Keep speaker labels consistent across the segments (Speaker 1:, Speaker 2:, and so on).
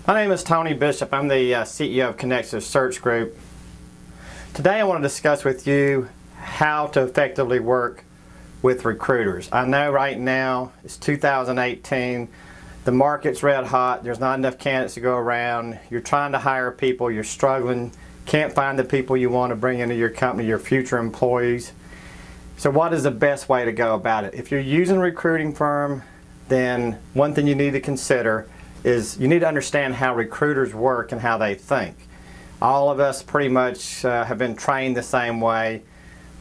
Speaker 1: My name is Tony Bishop. I'm the CEO of Connective Search Group. Today I want to discuss with you how to effectively work with recruiters. I know right now it's 2018, the market's red hot, there's not enough candidates to go around, you're trying to hire people, you're struggling, can't find the people you want to bring into your company, your future employees. So what is the best way to go about it? If you're using a recruiting firm, then one thing you need to consider is you need to understand how recruiters work and how they think. All of us pretty much have been trained the same way.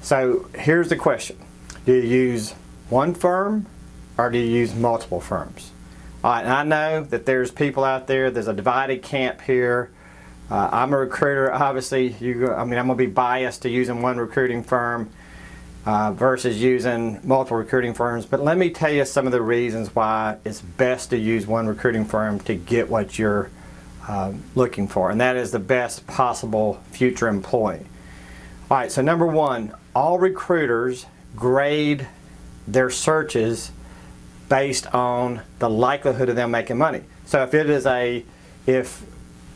Speaker 1: So here's the question. Do you use one firm or do you use multiple firms? All right, and I know that there's people out there, there's a divided camp here. I'm a recruiter, obviously, I'm going to be biased to using one recruiting firm versus using multiple recruiting firms. But let me tell you some of the reasons why it's best to use one recruiting firm to get what you're looking for, and that is the best possible future employee. All right, so number one, all recruiters grade their searches based on the likelihood of them making money. So if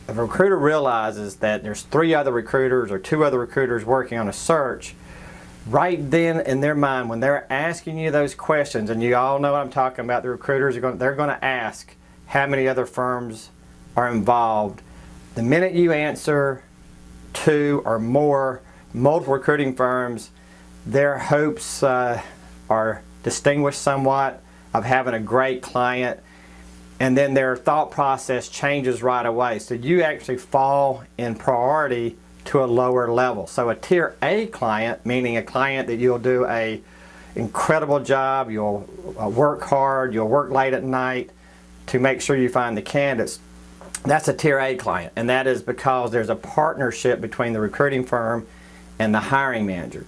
Speaker 1: a recruiter realizes that there's 3 other recruiters or 2 other recruiters working on a search, right then in their mind, when they're asking you those questions, and you all know what I'm talking about, the recruiters they're going to ask how many other firms are involved. The minute you answer 2 or more, multiple recruiting firms, their hopes are distinguished somewhat of having a great client, and then their thought process changes right away. So you actually fall in priority to a lower level. So a tier A client, meaning a client that you'll do a incredible job, you'll work hard, you'll work late at night to make sure you find the candidates. That's a tier A client, and that is because there's a partnership between the recruiting firm and the hiring manager.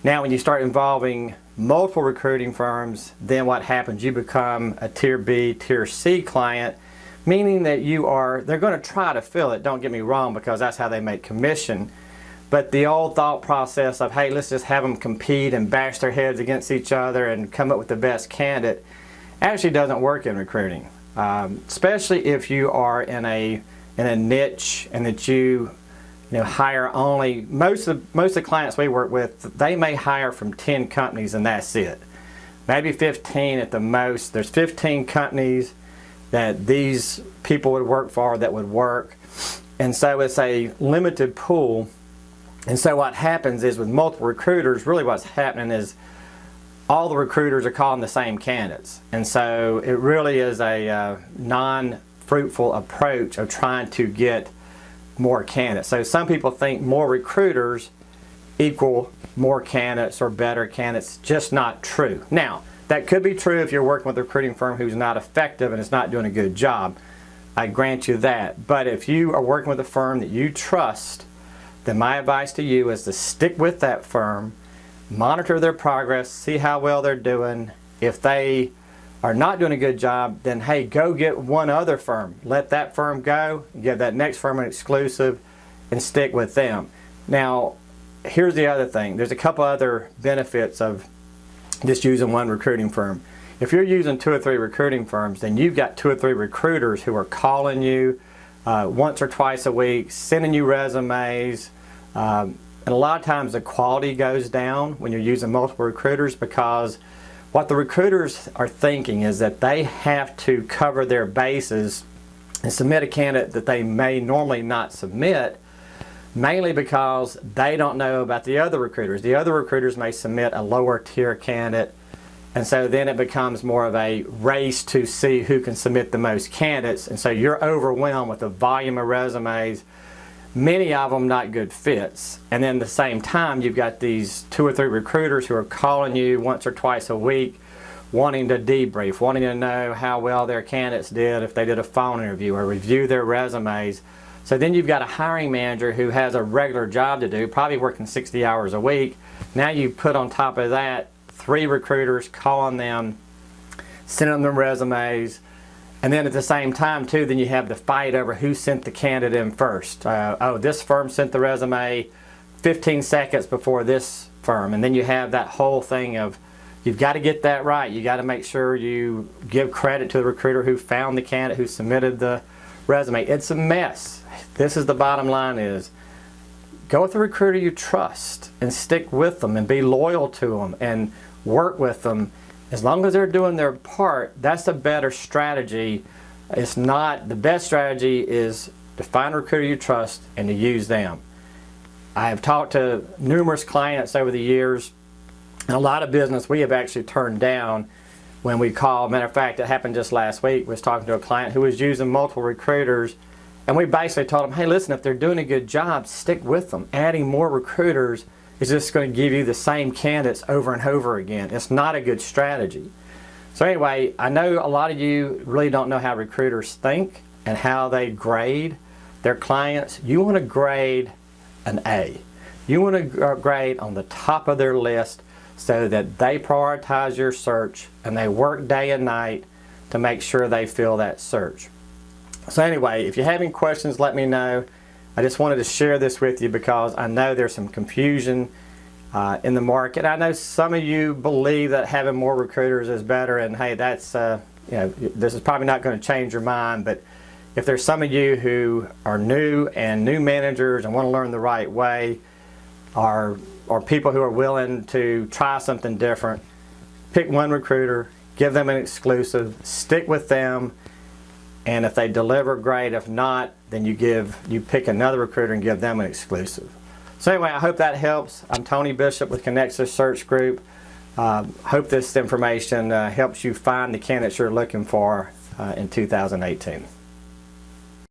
Speaker 1: Now when you start involving multiple recruiting firms, then what happens? You become a tier B, tier C client, meaning that they're going to try to fill it, don't get me wrong, because that's how they make commission. But the old thought process of, hey, let's just have them compete and bash their heads against each other and come up with the best candidate, actually doesn't work in recruiting. Especially if you are in a niche and that you hire only, most of the clients we work with, they may hire from 10 companies and that's it. Maybe 15 at the most. There's 15 companies that these people would work for that would work, and so it's a limited pool. And so what happens is with multiple recruiters, really what's happening is all the recruiters are calling the same candidates, and so it really is a non-fruitful approach of trying to get more candidates. So some people think more recruiters equal more candidates or better candidates. Just not true. Now that could be true if you're working with a recruiting firm who's not effective and is not doing a good job. I grant you that. But if you are working with a firm that you trust, then my advice to you is to stick with that firm, monitor their progress, see how well they're doing. If they are not doing a good job, then hey, go get one other firm. Let that firm go, give that next firm an exclusive, and stick with them. Now, here's the other thing. There's a couple other benefits of just using one recruiting firm. If you're using 2 or 3 recruiting firms, then you've got 2 or 3 recruiters who are calling you once or twice a week, sending you resumes, and a lot of times the quality goes down when you're using multiple recruiters, because what the recruiters are thinking is that they have to cover their bases and submit a candidate that they may normally not submit, mainly because they don't know about the other recruiters. The other recruiters may submit a lower tier candidate, and so then it becomes more of a race to see who can submit the most candidates, and so you're overwhelmed with the volume of resumes, many of them not good fits. And then at the same time, you've got these 2 or 3 recruiters who are calling you once or twice a week, wanting to debrief, wanting to know how well their candidates did if they did a phone interview or review their resumes. So then you've got a hiring manager who has a regular job to do, probably working 60 hours a week. Now you put on top of that 3 recruiters calling them, sending them resumes, and then at the same time too, then you have the fight over who sent the candidate in first. Oh, this firm sent the resume 15 seconds before this firm, and then you have that whole thing of you've got to get that right. You got to make sure you give credit to the recruiter who found the candidate, who submitted the resume. It's a mess. This is the bottom line is, go with a recruiter you trust and stick with them and be loyal to them and work with them. As long as they're doing their part, that's a better strategy. It's not, the best strategy is to find a recruiter you trust and to use them. I have talked to numerous clients over the years, and a lot of business we have actually turned down when we call. Matter of fact, it happened just last week. I was talking to a client who was using multiple recruiters, and we basically told them, hey, listen, if they're doing a good job, stick with them. Adding more recruiters is just going to give you the same candidates over and over again. It's not a good strategy. So anyway, I know a lot of you really don't know how recruiters think and how they grade their clients. You want to grade an A. You want to grade on the top of their list so that they prioritize your search and they work day and night to make sure they fill that search. So anyway, if you have any questions, let me know. I just wanted to share this with you because I know there's some confusion in the market. I know some of you believe that having more recruiters is better, and hey, that's this is probably not going to change your mind. But if there's some of you who are new managers and want to learn the right way, or people who are willing to try something different, pick one recruiter, give them an exclusive, stick with them, and if they deliver, great. If not, then you pick another recruiter and give them an exclusive. So anyway, I hope that helps. I'm Tony Bishop with Connexus Search Group. Hope this information helps you find the candidates you're looking for in 2018.